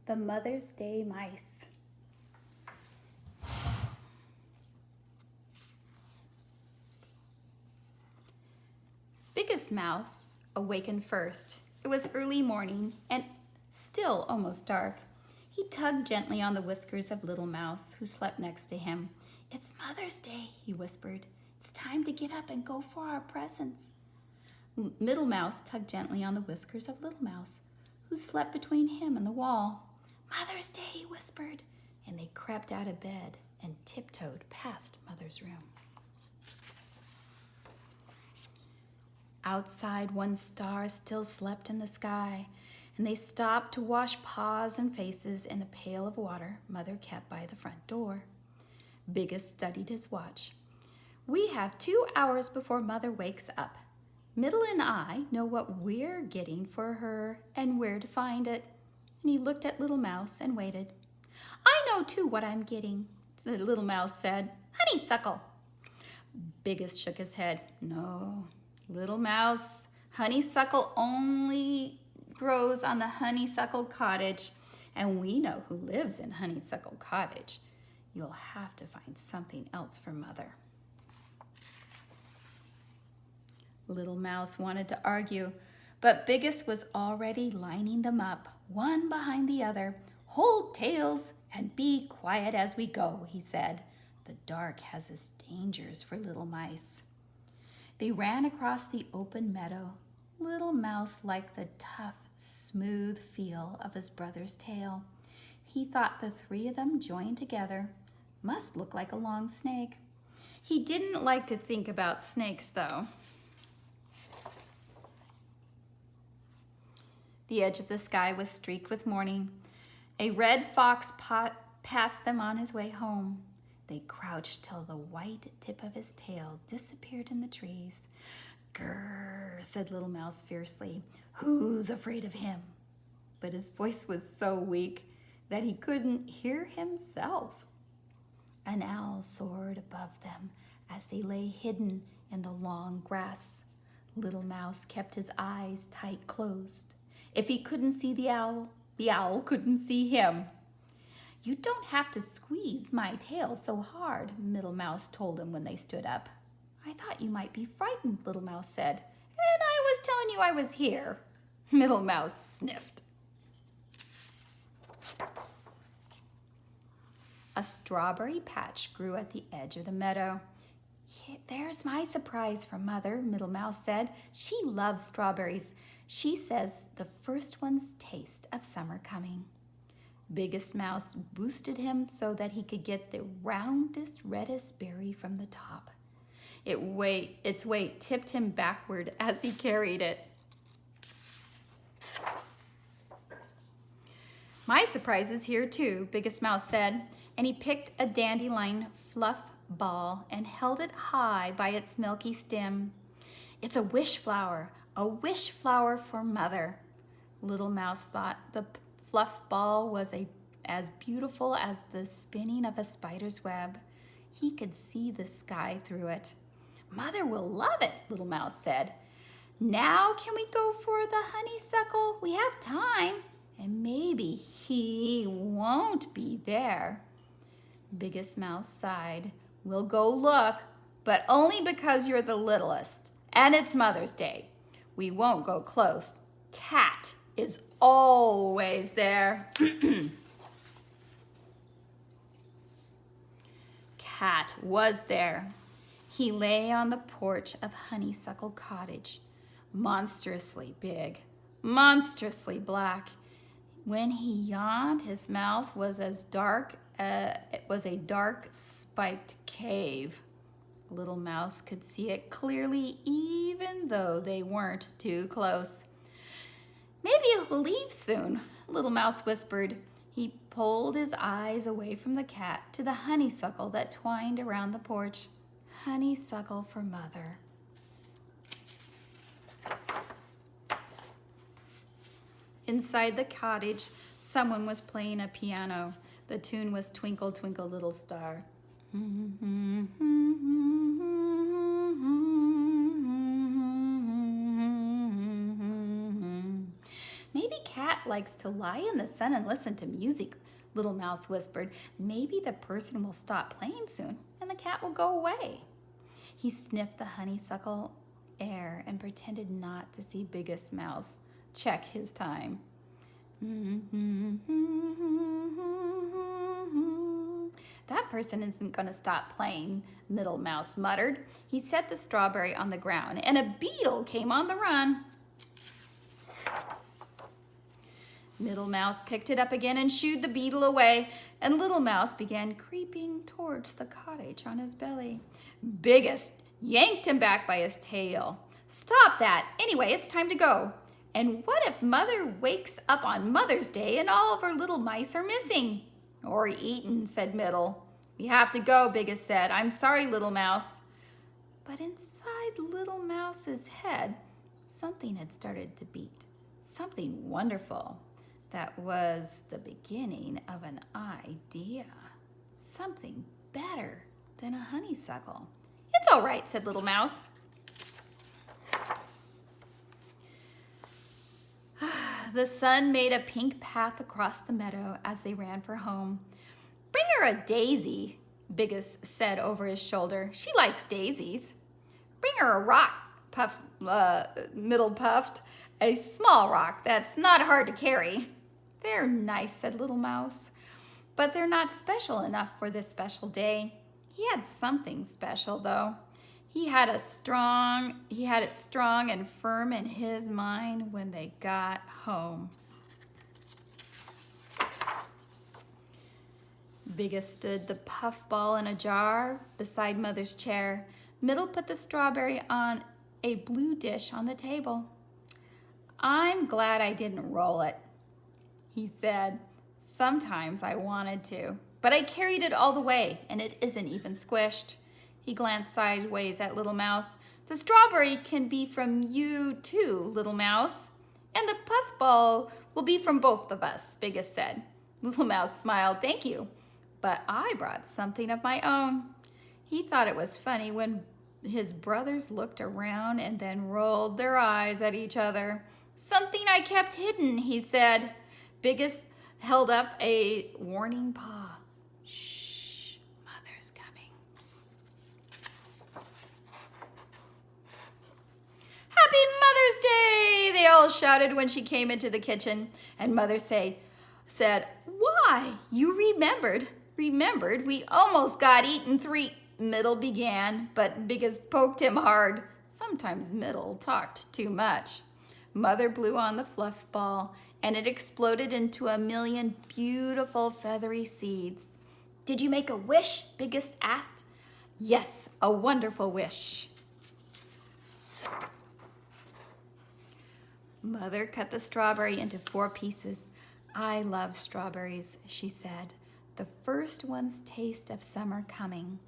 The Mother's Day Mice. Biggest Mouse awakened first. It was early morning and still almost dark. He tugged gently on the whiskers of Little Mouse, who slept next to him. "It's Mother's Day," he whispered. "It's time to get up and go for our presents." Middle Mouse tugged gently on the whiskers of Little Mouse, who slept between him and the wall. "Mother's Day," he whispered, and they crept out of bed and tiptoed past Mother's room. Outside, one star still slept in the sky, and they stopped to wash paws and faces in a pail of water Mother kept by the front door. Biggest studied his watch. "We have 2 hours before Mother wakes up. Middle and I know what we're getting for her and where to find it." And he looked at Little Mouse and waited. "I know too what I'm getting," the Little Mouse said. "Honeysuckle." Biggest shook his head. "No, Little Mouse, honeysuckle only grows on the honeysuckle cottage, and we know who lives in Honeysuckle Cottage. You'll have to find something else for Mother." Little Mouse wanted to argue, but Biggest was already lining them up, one behind the other. "Hold tails and be quiet as we go," he said. "The dark has its dangers for little mice." They ran across the open meadow. Little Mouse liked the tough, smooth feel of his brother's tail. He thought the 3 of them joined together must look like a long snake. He didn't like to think about snakes, though. The edge of the sky was streaked with morning. A red fox passed them on his way home. They crouched till the white tip of his tail disappeared in the trees. "Grrr," said Little Mouse fiercely. "Who's afraid of him?" But his voice was so weak that he couldn't hear himself. An owl soared above them as they lay hidden in the long grass. Little Mouse kept his eyes tight closed. If he couldn't see the owl couldn't see him. "You don't have to squeeze my tail so hard," Middle Mouse told him when they stood up. "I thought you might be frightened," Little Mouse said. "And I was telling you I was here." Middle Mouse sniffed. A strawberry patch grew at the edge of the meadow. "There's my surprise for Mother," Middle Mouse said. "She loves strawberries. She says the first one's taste of summer coming." Biggest Mouse boosted him so that he could get the roundest, reddest berry from the top. Its weight tipped him backward as he carried it. "My surprise is here too," Biggest Mouse said, and he picked a dandelion fluff ball and held it high by its milky stem. "It's a wish flower for Mother." Little Mouse thought the fluff ball was as beautiful as the spinning of a spider's web. He could see the sky through it. "Mother will love it," Little Mouse said. "Now can we go for the honeysuckle? We have time, and maybe he won't be there." Biggest Mouse sighed. "We'll go look, but only because you're the littlest, and it's Mother's Day. We won't go close. Cat is always there." Cat was there. He lay on the porch of Honeysuckle Cottage, monstrously big, monstrously black. When he yawned, his mouth was as dark it was a dark, spiked cave. Little Mouse could see it clearly, even though they weren't too close. "Maybe he'll leave soon," Little Mouse whispered. He pulled his eyes away from the cat to the honeysuckle that twined around the porch. Honeysuckle for Mother. Inside the cottage, someone was playing a piano. The tune was "Twinkle, Twinkle, Little Star." "Maybe Baby cat likes to lie in the sun and listen to music, Little Mouse whispered. Maybe the person will stop playing soon and the cat will go away. He sniffed the honeysuckle air and pretended not to see Biggest Mouse check his time. That person isn't going to stop playing, Middle Mouse muttered. He set the strawberry on the ground, and a beetle came on the run. Middle Mouse picked it up again and shooed the beetle away, and Little Mouse began creeping towards the cottage on his belly. Biggest yanked him back by his tail. Stop that! Anyway, it's time to go. And what if Mother wakes up on Mother's Day and all of her little mice are missing? Or eaten, said Middle. We have to go, Biggest said. I'm sorry, Little Mouse. But inside Little Mouse's head, something had started to beat. Something wonderful. That was the beginning of an idea. Something better than a honeysuckle. It's all right, said Little Mouse. The sun made a pink path across the meadow as they ran for home. Bring her a daisy, Biggest said over his shoulder. She likes daisies. Bring her a rock, Middle puffed. A small rock that's not hard to carry. They're nice, said Little Mouse, but they're not special enough for this special day. He had something special, though. He had it strong and firm in his mind when they got home. Biggest stood the puffball in a jar beside Mother's chair. Middle put the strawberry on a blue dish on the table. I'm glad I didn't roll it, he said. Sometimes I wanted to, but I carried it all the way, and it isn't even squished. He glanced sideways at Little Mouse. The strawberry can be from you too, Little Mouse. And the puffball will be from both of us, Biggest said. Little Mouse smiled. Thank you, but I brought something of my own. He thought it was funny when his brothers looked around and then rolled their eyes at each other. Something I kept hidden, he said. Biggest held up a warning paw. Shh, Mother's coming. Happy Mother's Day, they all shouted when she came into the kitchen. And Mother said, why, you remembered, we almost got eaten 3, Middle began, but Biggest poked him hard. Sometimes Middle talked too much. Mother blew on the fluff ball, and it exploded into a million beautiful feathery seeds. Did you make a wish? Biggest asked. Yes, a wonderful wish. Mother cut the strawberry into 4 pieces. I love strawberries, she said. The first one's taste of summer coming.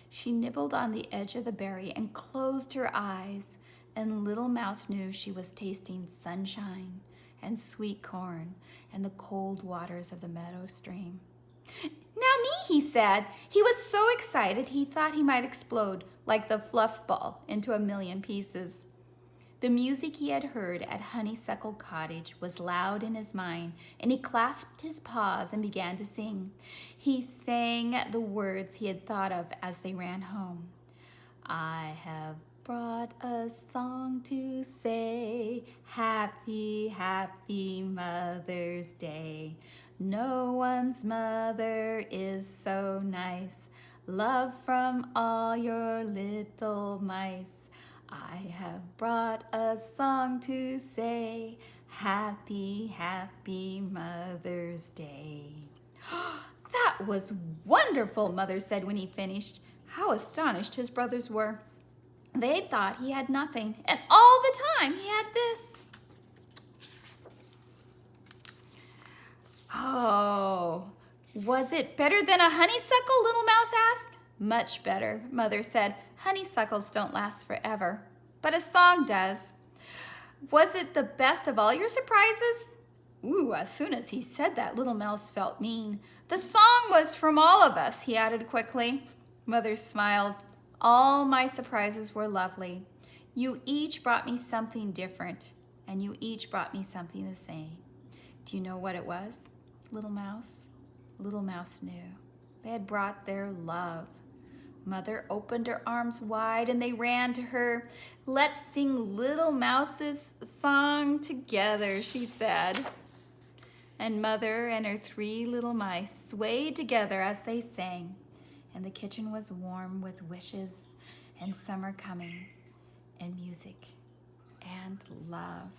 She nibbled on the edge of the berry and closed her eyes, and Little Mouse knew she was tasting sunshine and sweet corn and the cold waters of the meadow stream. Now me, he said. He was so excited he thought he might explode like the fluff ball into a million pieces. The music he had heard at Honeysuckle Cottage was loud in his mind, and he clasped his paws and began to sing. He sang the words he had thought of as they ran home. I have brought a song to say, happy, happy Mother's Day. No one's mother is so nice. Love from all your little mice. I have brought a song to say, happy, happy Mother's Day. That was wonderful, Mother said when he finished. How astonished his brothers were. They thought he had nothing, and all the time he had this. Oh, was it better than a honeysuckle? Little Mouse asked. Much better, Mother said. Honeysuckles don't last forever, but a song does. Was it the best of all your surprises? Ooh, as soon as he said that, Little Mouse felt mean. The song was from all of us, he added quickly. Mother smiled. All my surprises were lovely. You each brought me something different, and you each brought me something the same. Do you know what it was, Little Mouse? Little Mouse knew. They had brought their love. Mother opened her arms wide and they ran to her. "Let's sing Little Mouse's song together," she said. And Mother and her 3 little mice swayed together as they sang. And the kitchen was warm with wishes and summer coming and music and love.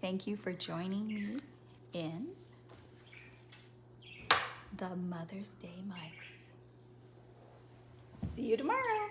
Thank you for joining me in the Mother's Day Mice. See you tomorrow.